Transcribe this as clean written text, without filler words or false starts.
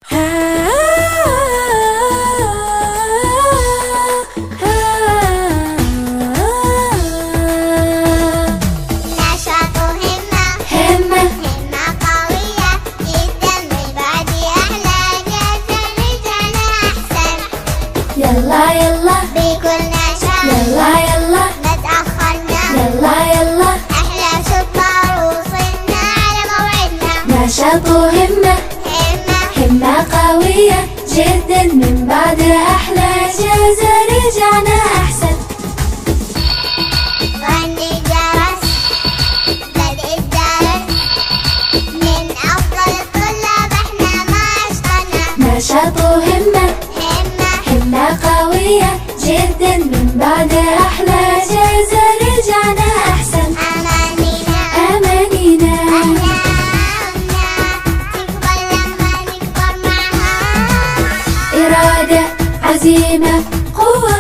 يلا يلا بكل نشاط، يلا يلا ما تأخرنا، يلا يلا أحلى صبح وصلنا على موعدنا. نشاط وهمة، همة قوية جدا، من بعد أحلى إجازة رجعنا أحسن. غني الجرس بدء الدرس، من أفضل الطلاب احنا ما أشطرنا. نشاط وهمة، همة قوية جدا، من بعد أحلى إجازة رجعنا أحسن. أمانينا أمانينا أحلامنا تكبر لما نكبر معها. إرادة، عزيمة، قوة